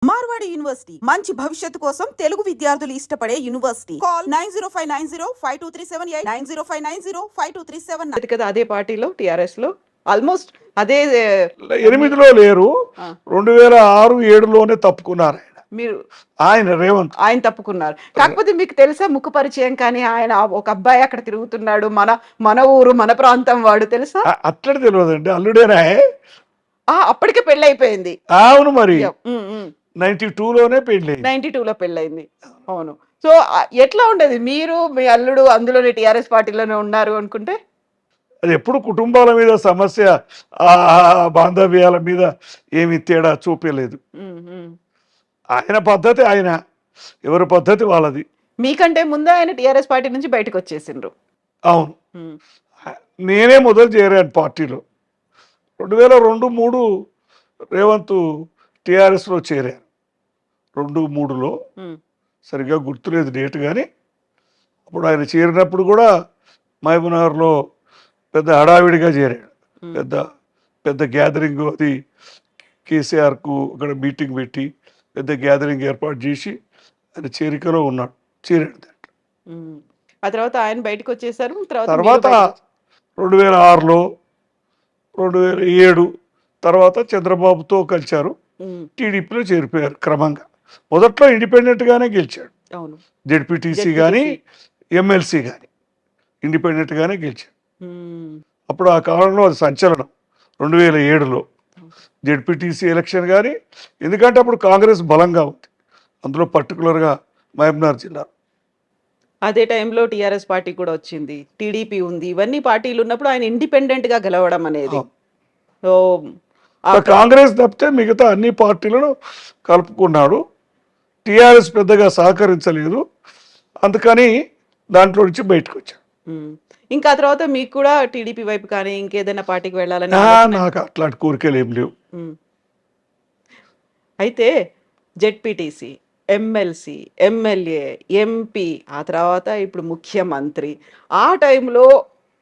Marwadi university మంచి భవిష్యత్తు కోసం తెలుగు విద్యార్థులు ఇష్టపడే యూనివర్సిటీ. కాల్ 9059052378 9059052379. కదా అదే పార్టీలో టిఆర్ఎస్ లో ఆల్మోస్ట్ అదే 8లో లేరు, 2006-7లోనే తప్పుకున్నారు మీరు. ఆయన రేవంత్ ఆయన తప్పుకున్నారు. కాకపోతే మీకు తెలుసా ముఖ పరిచయం కానీ ఆయన ఒక అబ్బాయి అక్కడ తిరుగుతున్నాడు, మన ఊరు మన ప్రాంతం వాడు తెలుసా? అట్లా తెలియదండి, అల్లుడేనా? అప్పటికే పెళ్లి అయిపోయింది. అవును, మరి 92లోనే పెళ్లి, 92లో పెళ్ళయింది. అవును. సో ఎట్లా ఉండేది? మీరు మీ అల్లుడు అందులోనే టిఆర్ఎస్ పార్టీలోనే ఉన్నారు అనుకుంటే? అది ఎప్పుడు కుటుంబాల మీద సమస్య, బాంధవ్యాల మీద ఏమి తేడా చూపలేదు. ఆయన పద్ధతి ఆయన, ఎవరి పద్ధతి వాళ్ళది. మీకంటే ముందు ఆయన టిఆర్ఎస్ పార్టీ నుంచి బయటకు వచ్చేసిండ్రు. అవును, నేనే మొదలు చేరాను పార్టీలో. 2002-3 రేవంత్ టిఆర్ఎస్లో చేరాను. 2-3లో సరిగ్గా గుర్తులేదు డేట్, కానీ అప్పుడు ఆయన చేరినప్పుడు కూడా మహబూబ్నగర్లో పెద్ద హడావిడిగా చేరాడు. పెద్ద గ్యాదరింగ్, అది కేసీఆర్కు అక్కడ మీటింగ్ పెట్టి పెద్ద గ్యాదరింగ్ ఏర్పాటు చేసి ఆయన చేరికలో చేరాడు దాంట్లో. ఆ తర్వాత ఆయన బయటకు వచ్చేసారు. తర్వాత 2006లో 2007 తర్వాత చంద్రబాబుతో కలిశారు, టీడీపీలో చేరిపోయారు క్రమంగా. మొదట్లో ఇండిపెండెంట్గానే గెలిచాడు, జెడ్పీటీసీ కానీ ఎమ్మెల్సీ కానీ ఇండిపెండెంట్గానే గెలిచాడు. అప్పుడు ఆ కాలంలో అది సంచలనం 2007లో జెడ్పీటీసీ ఎలక్షన్. కానీ ఎందుకంటే అప్పుడు కాంగ్రెస్ బలంగా ఉంది, అందులో పర్టికులర్గా మహబూబ్నగర్ జిల్లా. అదే టైంలో టిఆర్ఎస్ పార్టీ కూడా వచ్చింది, టీడీపీ ఉంది, ఇవన్నీ పార్టీలు ఉన్నప్పుడు ఆయన ఇండిపెండెంట్ గా గెలవడం అనేది. కాంగ్రెస్ తప్పితే మిగతా అన్ని పార్టీలను కలుపుకున్నాడు. టిఆర్ఎస్ పెద్దగా సహకరించలేదు, అందుకని దాంట్లో నుంచి బయటకు వచ్చాడు. ఇంకా తర్వాత మీకు కూడా టీడీపీ వైపు కానీ ఇంకేదైనా పార్టీకి వెళ్ళాలని? నాకు అట్లాంటి కోరికలు ఏం లేవు. అయితే జెడ్పీటీసీ, ఎమ్మెల్సీ, ఎమ్మెల్యే, ఎంపీ, ఆ తర్వాత ఇప్పుడు ముఖ్యమంత్రి, ఆ టైంలో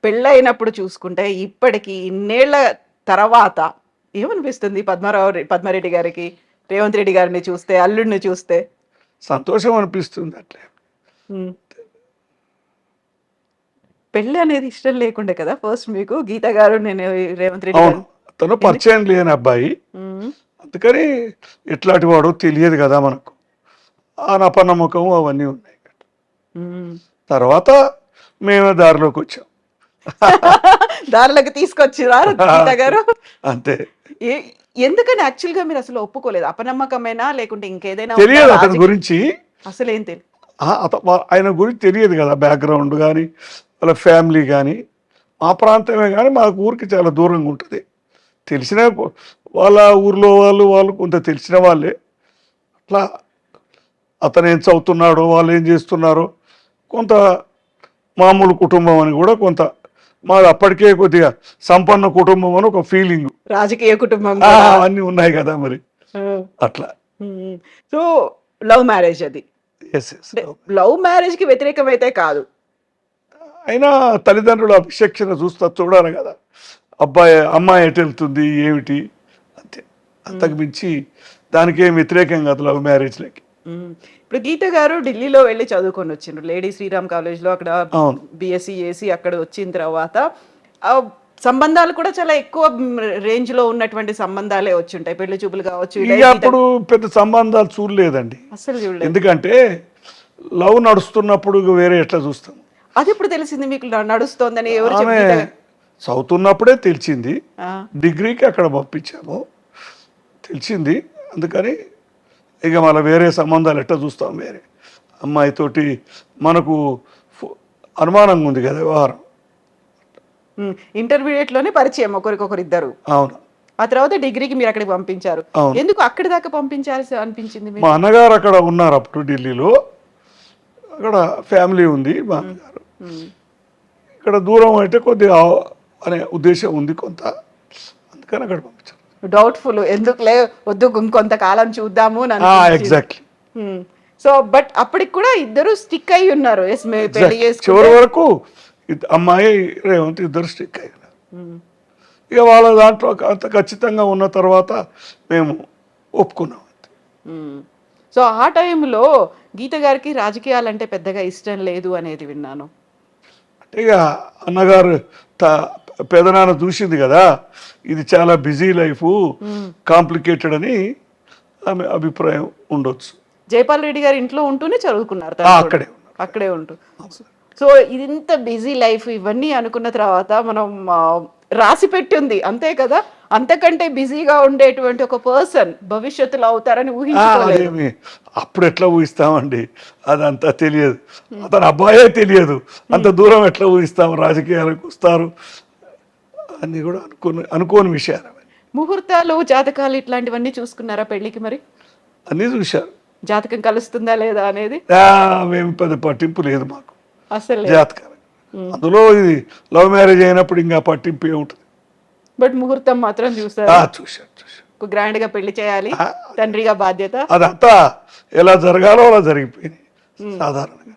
పెళ్ళైనప్పుడు చూసుకుంటే ఇప్పటికీ ఇన్నేళ్ల తర్వాత ఏమనిపిస్తుంది పద్మారెడ్డి గారికి? రేవంత్ రెడ్డి గారిని చూస్తే, అల్లుడిని చూస్తే సంతోషం అనిపిస్తుంది. అట్లే పెళ్ళి అనేది ఇష్టం లేకుండే కదా ఫస్ట్ మీకు? గీత గారు, నేను రేవంత్ రెడ్డి గారు తను పరిచయం లేని అబ్బాయి, అందుకని ఎట్లాంటి వాడో తెలియదు కదా మనకు, ఆ నపనమ్మకం అవన్నీ ఉన్నాయి. తర్వాత మేమే దారిలోకి వచ్చాం. దారిలోకి తీసుకొచ్చిరారు గీత గారు, అంతే. ఎందుకని యాక్చువల్ గా మీరు అసలు ఒప్పుకోలేదు? అపనమ్మకమేనా లేకుంటే ఇంకేదైనా? తెలియదు అతని గురించి, అసలు ఏం తెలియదు. ఆయన గురించి తెలియదు కదా, బ్యాక్గ్రౌండ్ కానీ వాళ్ళ ఫ్యామిలీ కానీ. మా ప్రాంతమే కానీ మా ఊరికి చాలా దూరంగా ఉంటుంది. తెలిసిన వాళ్ళ ఊర్లో వాళ్ళు కొంత తెలిసిన వాళ్ళే. అట్లా అతను ఏం చదువుతున్నాడో, వాళ్ళు ఏం చేస్తున్నారో, కొంత మామూలు కుటుంబం అని కూడా కొంత, మాది అప్పటికే కొద్దిగా సంపన్న కుటుంబం అని ఒక ఫీలింగ్, రాజకీయ కుటుంబం అన్నీ ఉన్నాయి కదా మరి అట్లా. సో లవ్ మ్యారేజ్ అది. లవ్ మ్యారేజ్ కి వ్యతిరేకమైతే కాదు, అయినా తల్లిదండ్రుల విచక్షణ చూడాలి కదా, అమ్మాయి ఎటు వెళ్తుంది ఏమిటి, అంతే. అంతకు మించి దానికి ఏం వ్యతిరేకం కాదు లవ్ మ్యారేజ్లకి. ఇప్పుడు గీత గారు ఢిల్లీలో వెళ్ళి చదువుకొని వచ్చిండ్రు, లేడీ శ్రీరామ్ కాలేజ్లో, అక్కడ బిఎస్సి చేసి అక్కడ వచ్చిన తర్వాత సంబంధాలు కూడా చాలా ఎక్కువ రేంజ్ లో ఉన్నటువంటి సంబంధాలే వచ్చి ఉంటాయి, పెళ్లి చూపులు కావచ్చు. అప్పుడు పెద్ద సంబంధాలు చూడలేదండి అసలు చూడలేదు, ఎందుకంటే లవ్ నడుస్తున్నప్పుడు వేరే ఎట్లా చూస్తాం. అది ఇప్పుడు తెలిసింది మీకు నడుస్తోందని? ఎవరు చదువుతున్నప్పుడే తెలిసింది, డిగ్రీకి అక్కడ పంపించాము, తెలిసింది. అందుకని ఇక మళ్ళీ వేరే సంబంధాలు ఎట్లా చూస్తాం, వేరే అమ్మాయితోటి మనకు అనుమానంగా ఉంది కదా వ్యవహారం. ఇంటర్మీడియట్ లోనే పరిచయం ఒకరికొకరు ఇద్దరు. అవును. ఆ తర్వాత డిగ్రీకి మీరు అక్కడికి పంపించారు. ఎందుకు అక్కడి దాకా పంపించాల్సి అనిపించింది? మా అన్నగారు అక్కడ ఉన్నారు అప్పుడు ఢిల్లీలో, అక్కడ ఫ్యామిలీ ఉంది మా అన్నగారు. ఇక్కడ దూరం అయితే కొద్దిగా అనే ఉద్దేశం ఉంది కొంత, అందుకని అక్కడ పంపించారు. డౌట్ఫుల్, ఎందుకులే వద్దు ఇంకొంతకాలం చూద్దాము. ఎగ్జాక్ట్లీ. సో బట్ అప్పటికి కూడా ఇద్దరు స్టిక్ అయి ఉన్నారు. చివరి వరకు అమ్మాయి రేవంత్ ఇద్దరు స్టిక్ అయి ఉన్నారు. ఇక వాళ్ళ దాంట్లో అంత ఖచ్చితంగా ఉన్న తర్వాత మేము ఒప్పుకున్నాం. సో ఆ టైంలో గీత గారికి రాజకీయాలంటే పెద్దగా ఇష్టం లేదు అనేది విన్నాను. అంటే ఇక అన్నగారు పెదనాన్న చూసింది కదా, ఇది చాలా బిజీ లైఫ్, కాంప్లికేటెడ్ అని ఆమె అభిప్రాయం ఉండొచ్చు. జైపాల్ రెడ్డి గారి ఇంట్లో ఉంటూనే చదువుకున్నారు అక్కడే అక్కడే ఉంటూ. సో ఇది ఇంత బిజీ లైఫ్ ఇవన్నీ అనుకున్న తర్వాత మనం రాసి పెట్టింది అంతే కదా, అంతకంటే బిజీగా ఉండేటువంటి ఒక పర్సన్ భవిష్యత్తులో అవుతారని ఊహించుకోలేదు. అప్పుడు ఎట్లా ఊహిస్తామండి, అదంతా తెలియదు, అతని అబ్బాయే తెలియదు, అంత దూరం ఎట్లా ఊహిస్తాము, రాజకీయాలకు వస్తారు అన్ని కూడా అనుకోని విషయాలు. ముహూర్తాలు జాతకాలు ఇట్లాంటివన్నీ చూసుకున్నారా పెళ్లికి? మరి అన్నీ చూశారు. జాతకం కలుస్తుందా లేదా అనేది మేము పెద్ద పట్టింపు లేదు మాకు అసలు జాతకాలు. అందులో ఇది లవ్ మ్యారేజ్ అయినప్పుడు ఇంకా పట్టింపు ఏముంటుంది. బట్ ముహూర్తం మాత్రం చూసారు. చూశారు. గ్రాండ్ గా పెళ్లి చేయాలి, తండ్రిగా బాధ్యత, అదంతా ఎలా జరగాలో అలా జరిగిపోయింది సాధారణంగా.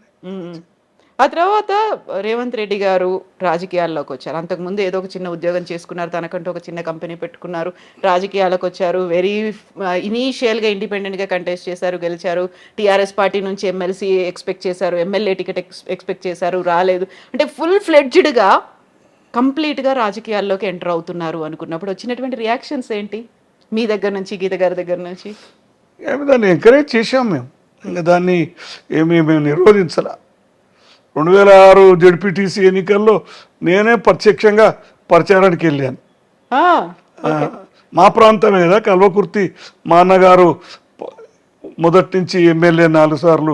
ఆ తర్వాత రేవంత్ రెడ్డి గారు రాజకీయాల్లోకి వచ్చారు. అంతకుముందు ఏదో ఒక చిన్న ఉద్యోగం చేసుకున్నారు, తనకంటూ ఒక చిన్న కంపెనీ పెట్టుకున్నారు, రాజకీయాలకు వచ్చారు. వెరీ ఇనీషియల్గా ఇండిపెండెంట్గా కంటెస్ట్ చేశారు, గెలిచారు. టీఆర్ఎస్ పార్టీ నుంచి ఎమ్మెల్సీ ఎక్స్పెక్ట్ చేశారు, ఎమ్మెల్యే టికెట్ ఎక్స్పెక్ట్ చేశారు, రాలేదు. అంటే ఫుల్ ఫ్లెడ్జ్డ్గా కంప్లీట్గా రాజకీయాల్లోకి ఎంటర్ అవుతున్నారు అనుకున్నప్పుడు వచ్చినటువంటి రియాక్షన్స్ ఏంటి మీ దగ్గర నుంచి, గీత గారి దగ్గర నుంచి? దాన్ని ఎంకరేజ్ చేసాం మేము, ఇంకా దాన్ని మేము నిరోధించాల. 2006 జెడ్పీటీసీ ఎన్నికల్లో నేనే ప్రత్యక్షంగా ప్రచారానికి వెళ్ళాను. మా ప్రాంతమే కదా కల్వకుర్తి, మా అన్నగారు మొదటి నుంచి ఎమ్మెల్యే 4 సార్లు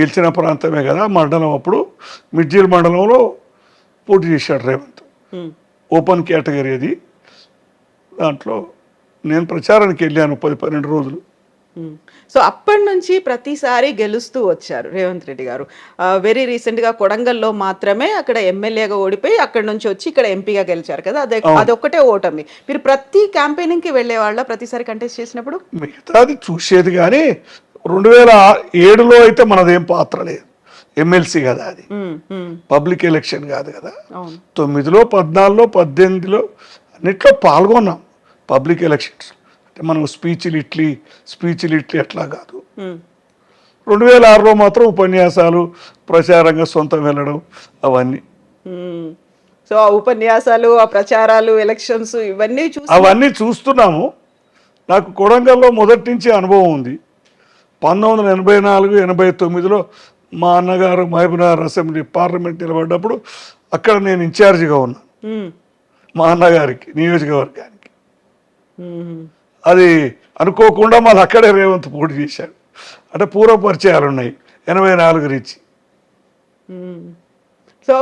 గెలిచిన ప్రాంతమే కదా మండలం. అప్పుడు మిడ్జిల్ మండలంలో పోటీ చేశాడు రేవంత్, ఓపెన్ కేటగిరీ అది. దాంట్లో నేను ప్రచారానికి వెళ్ళాను 10-12 రోజులు. సో అప్పటి నుంచి ప్రతిసారి గెలుస్తూ వచ్చారు రేవంత్ రెడ్డి గారు. వెరీ రీసెంట్గా కొడంగల్లో మాత్రమే అక్కడ ఎమ్మెల్యేగా ఓడిపోయి అక్కడ నుంచి వచ్చి ఇక్కడ ఎంపీగా గెలిచారు కదా, అదొక్కటే ఓటమి. మీరు ప్రతి క్యాంపెయినింగ్కి వెళ్ళే వాళ్ళ ప్రతిసారి కంటెస్ట్ చేసినప్పుడు? మిగతాది చూసేది, కానీ 2007లో అయితే మనదేం పాత్ర లేదు, ఎమ్మెల్సీ కదా అది, పబ్లిక్ ఎలక్షన్ కాదు కదా. 9లో 14లో 18లో అన్నిట్లో పాల్గొన్నాం పబ్లిక్ ఎలక్షన్స్. మనం స్పీచ్లు ఇట్లీ అట్లా కాదు. 2006లో మాత్రం ఉపన్యాసాలు, ప్రచారంగా సొంతం వెళ్ళడం అవన్నీ. సో ఆ ఉపన్యాసాలు, ఆ ప్రచారాలు, ఎలక్షన్స్ అవన్నీ చూస్తున్నాము. నాకు కొడంగల్లో మొదటి నుంచి అనుభవం ఉంది. 1984-89లో మా అన్నగారు మహబూబ్నగర్ అసెంబ్లీ పార్లమెంట్ నిలబడ్డప్పుడు అక్కడ నేను ఇన్ఛార్జిగా ఉన్నాను మా అన్నగారికి నియోజకవర్గానికి. అది అనుకోకుండా మాది అక్కడే రేవంత్ పోటీ చేశాడు. అంటే పూర్వ పరిచయాలు ఉన్నాయి 84 నుంచి. సో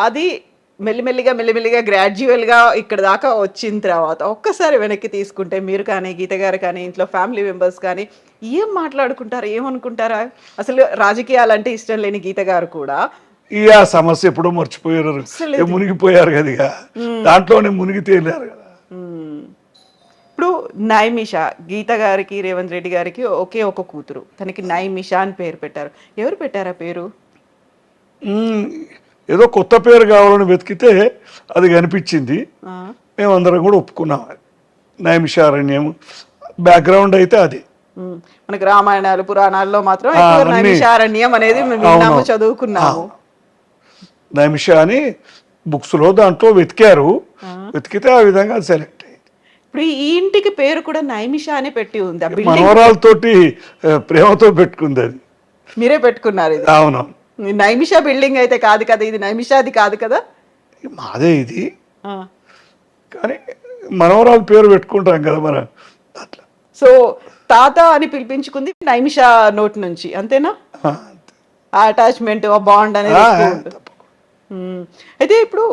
అది మెల్లిమెల్లిగా గ్రాడ్యువల్గా ఇక్కడ దాకా వచ్చిన తర్వాత ఒక్కసారి వెనక్కి తీసుకుంటే మీరు కానీ, గీత గారు కానీ, ఇంట్లో ఫ్యామిలీ మెంబర్స్ కానీ ఏం మాట్లాడుకుంటారు, ఏమనుకుంటారా? అసలు రాజకీయాలంటే ఇష్టం లేని గీత గారు కూడా ఈ ఆ సమస్య ఎప్పుడో మర్చిపోయారు, మునిగిపోయారు కదా, దాంట్లోనే మునిగి తేలారు కదా. ఇప్పుడు నైమిషా, గీత గారికి రేవంత్ రెడ్డి గారికి ఒకే ఒక కూతురు, తనకి నైమిషా అని పేరు పెట్టారు. ఎవరు పెట్టారా పేరు? ఏదో కొత్త పేరు కావాలని వెతికితే అది కనిపించింది, మేమందరం కూడా ఒప్పుకున్నాం. నైమిషారణ్యం బ్యాక్గ్రౌండ్ అయితే అది. మనకి రామాయణాలు, పురాణాల్లో మాత్రం నైమిషారణ్యం అనేది విన్నాము, చదువుకున్నాము. నైమిషా అని బుక్స్లో దాంట్లో వెతికారు, వెతికితే ఆ విధంగా సెలెక్ట్. ఇప్పుడు ఈ ఇంటికి పేరు కూడా నైమిషా అని పెట్టి ఉంది. మనవరాలతోటి ప్రేమతో పెట్టుకుంది, అది మీరే పెట్టుకున్నారు ఇది? అవును. నైమిషా బిల్డింగ్ అయితే కాదు కదా ఇది, నైమిషాది కాదు కదా, మాదే ఇది. కానీ మనవరాలు పేరు పెట్టుకుంటాం కదా మన అట్లా. సో తాత అని పిలిపించుకుంది నైమిషా నోట్ నుంచి, అంతేనా? ఆ అటాచ్మెంట్, ఆ బాండ్ అనేది. అయితే ఇప్పుడు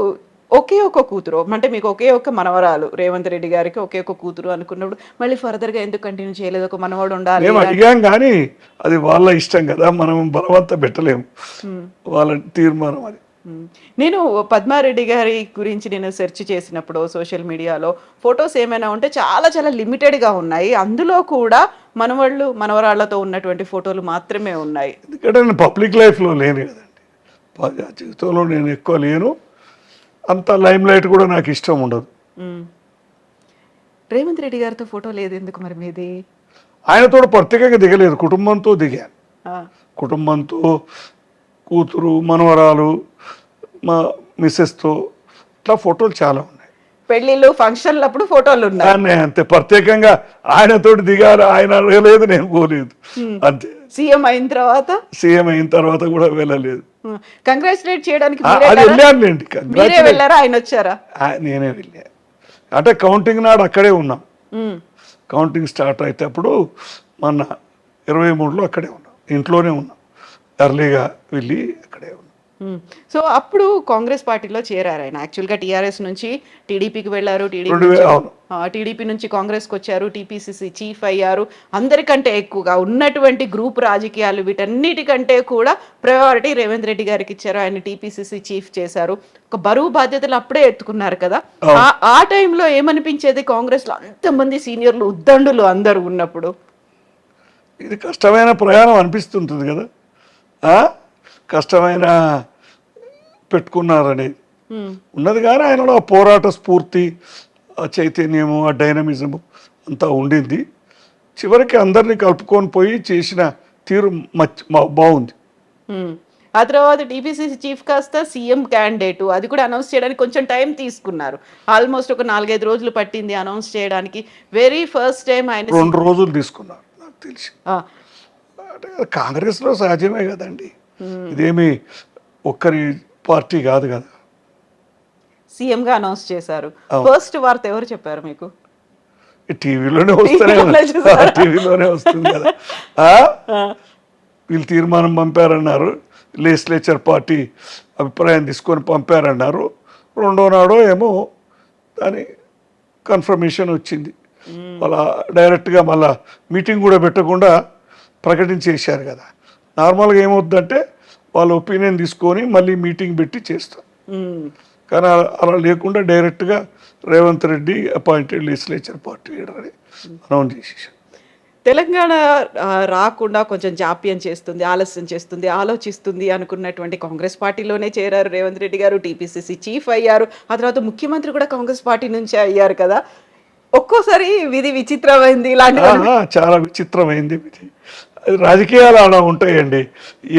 ఒకే ఒక కూతురు అంటే మీకు ఒకే ఒక మనవరాలు, రేవంత్ రెడ్డి గారికి ఒకే ఒక కూతురు అనుకున్నప్పుడు మళ్ళీ ఫర్దర్గా ఎందుకు కంటిన్యూ చేయలేదు? ఒక మనవాడు ఉండాలి అడిగాం, కానీ అది వాళ్ళ ఇష్టం కదా, మనం బలవంతం పెట్టలేము, వాళ్ళ తీర్మానం అది. నేను పద్మారెడ్డి గారి గురించి నేను సెర్చ్ చేసినప్పుడు సోషల్ మీడియాలో ఫొటోస్ ఏమైనా ఉంటే చాలా చాలా లిమిటెడ్గా ఉన్నాయి. అందులో కూడా మనవాళ్ళు మనవరాళ్లతో ఉన్నటువంటి ఫోటోలు మాత్రమే ఉన్నాయి. ఎందుకంటే నేను పబ్లిక్ లైఫ్లో లేను కదండి, జీవితంలో నేను ఎక్కువ లేను, అంత లైమ్ లైట్ కూడా నాకు ఇష్టం ఉండదు. రేవంత్ రెడ్డి గారితో ఫోటో లేదు ఎందుకు మరి మీది? ఆయనతో ప్రత్యేకంగా దిగలేదు, కుటుంబంతో దిగాను. ఆ, కుటుంబంతో, కూతురు, మనవరాలు, మా మిస్సెస్తో ఇట్లా ఫోటోలు చాలా ఉన్నాయి. పెళ్ళిళ్ళు ఫంక్షన్లు అప్పుడు ఫోటోలు ఉన్నాయి. కానీ అంతే ప్రత్యేకంగా ఆయనతోటి దిగారు, ఆయన వెళ్ళలేదు, నేను పోలేదు అంతే. సీఎం అయిన తర్వాత సీఎం అయిన తర్వాత కూడా వెళ్ళలేదు. కంగ్రాచులేట్ చేయడానికి అది వెళ్ళానులేండి, మీరే వెళ్ళారా, ఆయన వచ్చారా? నేనే వెళ్ళా. అంటే కౌంటింగ్ నాడు అక్కడే ఉన్నాం. కౌంటింగ్ స్టార్ట్ అయితేప్పుడు మొన్న 23లో అక్కడే ఉన్నాం, ఇంట్లోనే ఉన్నాం. ఎర్లీగా వెళ్ళి అక్కడే ఉన్నాం. సో అప్పుడు కాంగ్రెస్ పార్టీలో చేరారు ఆయన. యాక్చువల్గా టీఆర్ఎస్ నుంచి టీడీపీకి వెళ్ళారు, అవును. టీడీపీ నుంచి కాంగ్రెస్కి వచ్చారు, టీపీసీసీ చీఫ్ అయ్యారు. అందరికంటే ఎక్కువగా ఉన్నటువంటి గ్రూప్ రాజకీయాలు వీటన్నిటికంటే కూడా ప్రయారిటీ రేవంత్ రెడ్డి గారికి ఇచ్చారు. ఆయన టీపీసీసీ చీఫ్ చేశారు. ఒక బరువు బాధ్యతలు అప్పుడే ఎత్తుకున్నారు కదా. ఆ టైంలో ఏమనిపించేది కాంగ్రెస్లో అంతమంది సీనియర్లు ఉద్దండులు అందరూ ఉన్నప్పుడు? ఇది కష్టమైన ప్రయాణం అనిపిస్తుంటుంది కదా, కష్టమైన పెట్టుకున్నారనేది ఉన్నది. కానీ ఆయనలో ఆ పోరాట స్ఫూర్తి, ఆ చైతన్యము, ఆ డైనమిజము అంతా ఉండింది. చివరికి అందరినీ కలుపుకొని పోయి చేసిన తీరు బాగుంది. ఆ తర్వాత టీపీసీసీ చీఫ్ కాస్త సీఎం క్యాండిడేటు, అది కూడా అనౌన్స్ చేయడానికి కొంచెం టైం తీసుకున్నారు. ఆల్మోస్ట్ ఒక 4-5 రోజులు పట్టింది అనౌన్స్ చేయడానికి. వెరీ ఫస్ట్ టైం ఆయన 2 రోజులు తీసుకున్నారు నాకు తెలిసి. అంటే కాంగ్రెస్లో సహజమే కదండి, ఇదేమి ఒక్కరి పార్టీ కాదు కదా. సీఎంగా అనౌన్స్ చేశారు. ఫస్ట్ వార్త ఎవరు చెప్పారు మీకు? టీవీలోనే టీవీలోనే వస్తుంది కదా. వీళ్ళు తీర్మానం పంపారన్నారు, లెజిస్లేచర్ పార్టీ అభిప్రాయం తీసుకొని పంపారన్నారు. రెండో నాడో ఏమో దాని కన్ఫర్మేషన్ వచ్చింది. అలా డైరెక్ట్గా మళ్ళా మీటింగ్ కూడా పెట్టకుండా ప్రకటించేశారు కదా. నార్మల్గా ఏమవుతుందంటే వాళ్ళ ఒపీనియన్ తీసుకొని మళ్ళీ మీటింగ్ పెట్టి చేస్తారు. కానీ అలా లేకుండా డైరెక్ట్గా Revanth Reddy appointed legislature party leader అని అనౌన్స్ చేసేసారు. తెలంగాణ రాకుండా కొంచెం జాప్యం చేస్తుంది, ఆలస్యం చేస్తుంది, ఆలోచిస్తుంది అనుకున్నటువంటి కాంగ్రెస్ పార్టీలోనే చేరారు రేవంత్ రెడ్డి గారు. టీపీసీసీ చీఫ్ అయ్యారు. ఆ తర్వాత ముఖ్యమంత్రి కూడా కాంగ్రెస్ పార్టీ నుంచే అయ్యారు కదా. ఒక్కోసారి విధి విచిత్రమైంది, ఇలాంటి చాలా విచిత్రమైంది విధి. రాజకీయాలు అలా ఉంటాయండి,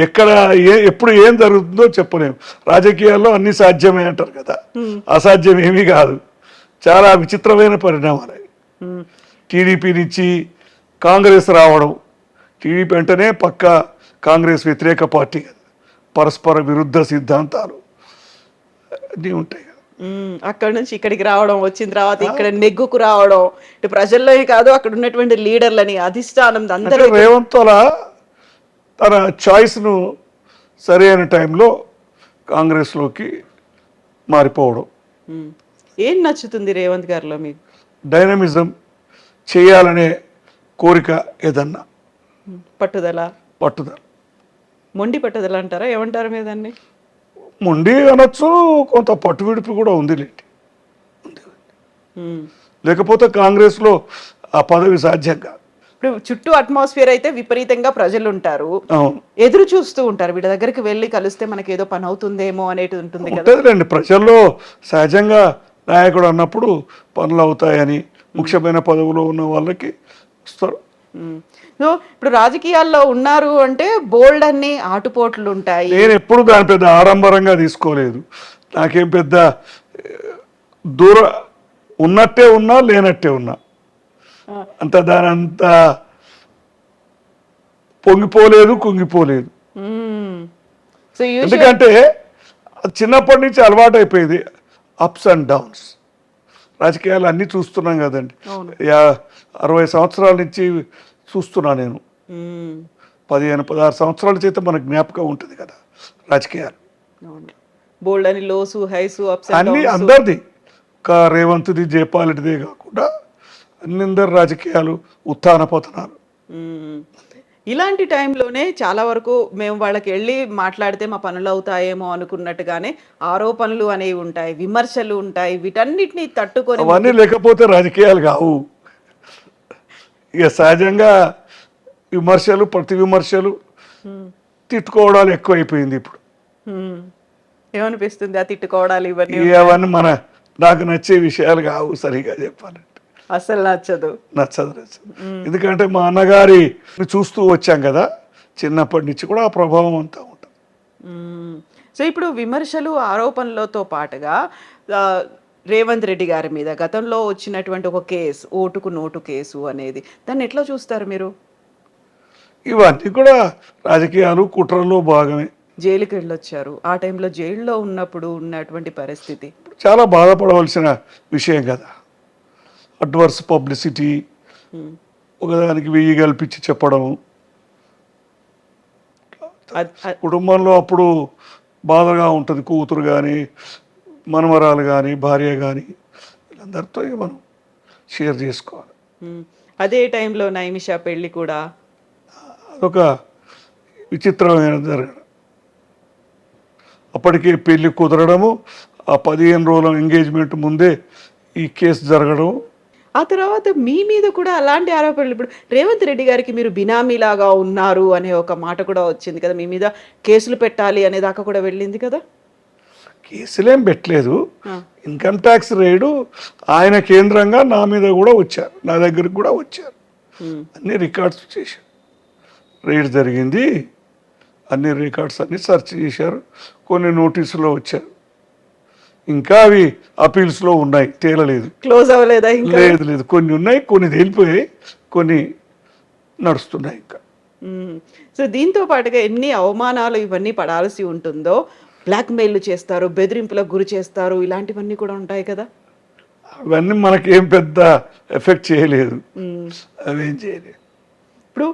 ఎక్కడ ఎప్పుడు ఏం జరుగుతుందో చెప్పలేము. రాజకీయాల్లో అన్ని సాధ్యమే అంటారు కదా, అసాధ్యం ఏమీ కాదు. చాలా విచిత్రమైన పరిణామాలు. టీడీపీ నుంచి కాంగ్రెస్ రావడం, టీడీపీ అంటేనే పక్క కాంగ్రెస్ వ్యతిరేక పార్టీ కదా, పరస్పర విరుద్ధ సిద్ధాంతాలు అన్నీ ఉంటాయి. అక్కడ నుంచి ఇక్కడికి రావడం, వచ్చిన తర్వాత ఇక్కడ నెగ్గుకు రావడం, ఇటు ప్రజల్లో కాదు అక్కడ ఉన్నటువంటి లీడర్లని, అధిష్టానం అందరూ. రేవంత్ అలా తన చాయిస్ను సరైన టైంలో కాంగ్రెస్లోకి మారిపోవడం. ఏం నచ్చుతుంది రేవంత్ గారిలో మీకు? డైనమిజం, చేయాలనే కోరిక, ఏదన్నా పట్టుదల. మొండి పట్టుదల అంటారా, ఏమంటారు మీద? మొండి అనొచ్చు, కొంత పట్టు విడుపు కూడా ఉందిలేండి. లేకపోతే కాంగ్రెస్లో ఆ పదవి సాధ్యం కాదు. ఇప్పుడు చుట్టూ అట్మాస్ఫియర్ అయితే విపరీతంగా ప్రజలు ఉంటారు, ఎదురు చూస్తూ ఉంటారు. వీళ్ళ దగ్గరికి వెళ్ళి కలిస్తే మనకి ఏదో పని అవుతుందేమో అనేది ఉంటుంది కదండి. ప్రజల్లో సహజంగా నాయకుడు అన్నప్పుడు పనులు అవుతాయని, ముఖ్యమైన పదవిలో ఉన్న వాళ్ళకి వస్తారు. సో ఇప్పుడు రాజకీయాల్లో ఉన్నారు అంటే బోల్డ్ అన్ని ఆటుపోట్లు ఉంటాయి. నేను ఎప్పుడు దాని పెద్ద ఆడంబరంగా తీసుకోలేదు. నాకేం పెద్ద దూరం ఉన్నట్టే ఉన్నా, లేనట్టే ఉన్నా, అంత దాని అంత పొంగిపోలేదు, కుంగిపోలేదు. ఎందుకంటే చిన్నప్పటి నుంచి అలవాటు అయిపోయింది. అప్స్ అండ్ డౌన్స్, రాజకీయాలు అన్నీ చూస్తున్నాం కదండి. 60 సంవత్సరాల నుంచి చూస్తున్నా నేను. 15-16 సంవత్సరాల చేత మనకు జ్ఞాపకం ఉంటుంది కదా రాజకీయాలు. బోల్డ్ అని లోసు హైసు అప్స్ అన్ని అందరిది, ఒక రేవంత్ది, జయపాలరెడ్డిదే కాకుండా అందరి రాజకీయాలు ఉత్థాన పతనాలు. ఇలాంటి టైంలోనే చాలా వరకు మేము వాళ్ళకి వెళ్ళి మాట్లాడితే మా పనులు అవుతాయేమో అనుకున్నట్టుగానే ఆరోపణలు అనేవి ఉంటాయి, విమర్శలు ఉంటాయి. వీటన్నిటిని తట్టుకొని అవన్నీ లేకపోతే రాజకీయాలు కావు. ఇక సహజంగా విమర్శలు, ప్రతి విమర్శలు, తిట్టుకోవడాలు ఎక్కువైపోయింది ఇప్పుడు. ఏమనిపిస్తుంది ఆ తిట్టుకోవడాలు? అవన్నీ నాకు నచ్చే విషయాలు కావు సరిగా చెప్పాలంటే. అసలు నచ్చదు. నచ్చదు. ఎందుకంటే మా అన్నగారి చూస్తూ వచ్చాం కదా చిన్నప్పటి నుంచి కూడా ఆ ప్రభావం అంతా ఉంటుంది. సో ఇప్పుడు విమర్శలు ఆరోపణలతో పాటుగా రేవంత్ రెడ్డి గారి మీద గతంలో వచ్చినటువంటి ఒక కేసు, ఓటుకు నోటు కేసు అనేది, దాన్ని ఎట్లా చూస్తారు మీరు? ఇవన్నీ కూడా రాజకీయాలు కుట్రలో భాగమే. జైలుకి వెళ్ళొచ్చారు, ఆ టైంలో జైల్లో ఉన్నప్పుడు ఉన్నటువంటి పరిస్థితి చాలా బాధపడవలసిన విషయం కదా. అడ్వర్స్ పబ్లిసిటీ, ఒకదానికి 1000 కల్పించి చెప్పడం. కుటుంబంలో అప్పుడు బాధగా ఉంటుంది. కూతురు కానీ, మనమరాలు కానీ, భార్య కానీ, వీళ్ళందరితో మనం షేర్ చేసుకోవాలి. అదే టైంలో నైమిషా పెళ్ళి కూడా అదొక విచిత్రమైన జరగడం. అప్పటికే పెళ్ళి కుదరడము, ఆ 15 రోజుల ఎంగేజ్మెంట్ ముందే ఈ కేసు జరగడం. ఆ తర్వాత మీ మీద కూడా అలాంటి ఆరోపణలు, ఇప్పుడు రేవంత్ రెడ్డి గారికి మీరు బినామీలాగా ఉన్నారు అనే ఒక మాట కూడా వచ్చింది కదా, మీ మీద కేసులు పెట్టాలి అనే దాకా కూడా వెళ్ళింది కదా. కేసులేం పెట్టలేదు. ఇన్కమ్ ట్యాక్స్ రైడు ఆయన కేంద్రంగా నా మీద కూడా వచ్చారు, నా దగ్గరికి కూడా వచ్చారు. అన్ని రికార్డ్స్ చేశారు. రైడ్ జరిగింది, అన్ని రికార్డ్స్ అన్ని సెర్చ్ చేశారు. కొన్ని నోటీసులో వచ్చారు, ఇంకా అవి అపీల్స్లో ఉన్నాయి, తేలలేదు, క్లోజ్ అవ్వలేదా? లేదు, కొన్ని ఉన్నాయి, కొన్ని తేలిపోయాయి, కొన్ని నడుస్తున్నాయి ఇంకా. సో దీంతో పాటుగా ఎన్ని అవమానాలు ఇవన్నీ పడాల్సి ఉంటుందో, బ్లాక్మెయిల్ చేస్తారు, బెదిరింపులకు గురి చేస్తారు, ఇలాంటివన్నీ కూడా ఉంటాయి కదా. అవన్నీ మనకేం పెద్ద ఎఫెక్ట్ చేయలేదు, అవేం చేయలేదు. ఇప్పుడు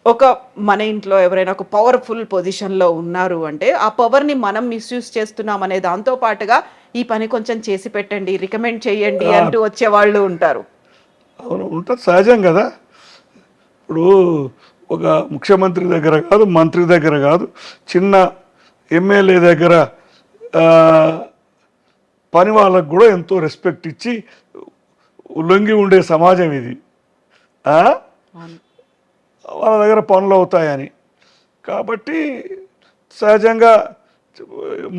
ఒక మన ఇంట్లో ఎవరైనా ఒక పవర్ఫుల్ పొజిషన్లో ఉన్నారు అంటే ఆ పవర్ని మనం మిస్యూజ్ చేస్తున్నాం అనే దాంతో పాటుగా ఈ పని కొంచెం చేసి పెట్టండి, రికమెండ్ చేయండి అంటూ వచ్చేవాళ్ళు ఉంటారు. అవును, ఉంటుంది, సహజం కదా. ఇప్పుడు ఒక ముఖ్యమంత్రి దగ్గర కాదు, మంత్రి దగ్గర కాదు, చిన్న ఎమ్మెల్యే దగ్గర పని వాళ్ళకు కూడా ఎంతో రెస్పెక్ట్ ఇచ్చి లొంగి ఉండే సమాజం ఇది. వాళ్ళ దగ్గర పనులు అవుతాయని. కాబట్టి సహజంగా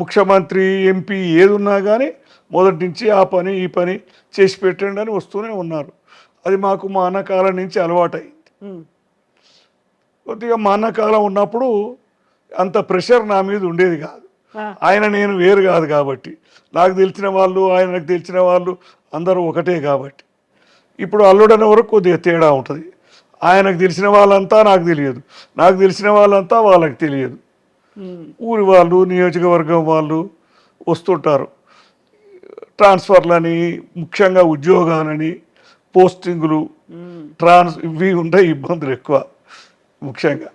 ముఖ్యమంత్రి, ఎంపీ ఏది ఉన్నా కానీ మొదటి నుంచి ఆ పని ఈ పని చేసి పెట్టండి అని వస్తూనే ఉన్నారు. అది మాకు మా అన్నకాలం నుంచి అలవాటైంది. కొద్దిగా మా అన్నకాలం ఉన్నప్పుడు అంత ప్రెషర్ నా మీద ఉండేది కాదు. ఆయన నేను వేరు కాదు కాబట్టి, నాకు తెలిసిన వాళ్ళు ఆయనకు తెలిసిన వాళ్ళు అందరూ ఒకటే కాబట్టి. ఇప్పుడు అల్లుడనే వరకు కొద్దిగా తేడా ఉంటుంది. ఆయనకు తెలిసిన వాళ్ళంతా నాకు తెలియదు, నాకు తెలిసిన వాళ్ళంతా వాళ్ళకి తెలియదు. ఊరి వాళ్ళు, నియోజకవర్గం వాళ్ళు వస్తుంటారు. ట్రాన్స్ఫర్లని, ముఖ్యంగా ఉద్యోగాలని, పోస్టింగులు, ఇవి ఉంటాయి, ఇబ్బందులు ఎక్కువ. ముఖ్యంగా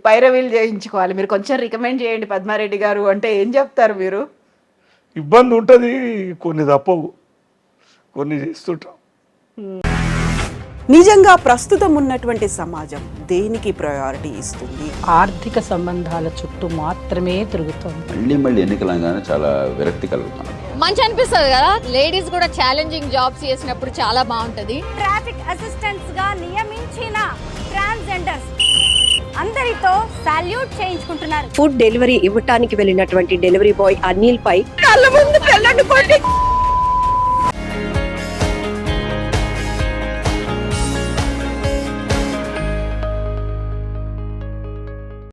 పైరవీలు చేయించుకోవాలి, మీరు కొంచెం రికమెండ్ చేయండి పద్మారెడ్డి గారు అంటే ఏం చెప్తారు మీరు? ఇబ్బంది ఉంటుంది, కొన్ని తప్పవు, కొన్ని చేస్తుంటాం. నిజంగా ప్రస్తుతం ఉన్నటువంటి సమాజం దేనికి ప్రయారిటీ ఇస్తుంది? ఆర్థిక సంబంధాల చుట్టూ మాత్రమే తిరుగుతుంది. మళ్ళీ ఎన్నికలంగానే చాలా విరక్తి కలుగుతాను. మంచి అనిపిస్తుంది కదా, లేడీస్ కూడా ఛాలెంజింగ్ జాబ్స్ చేసినప్పుడు చాలా బాగుంటది. ట్రాఫిక్ అసిస్టెంట్స్ గా నియమించిన ట్రాన్స్జెండర్స్ అందరితో సాల్యూట్ చేయించుకుంటున్నారు. ఫుడ్ డెలివరీ ఇవ్వటానికి వెళ్ళినటువంటి డెలివరీ బాయ్ అనిల్ పై కళ్ళ ముందు పెళ్ళండి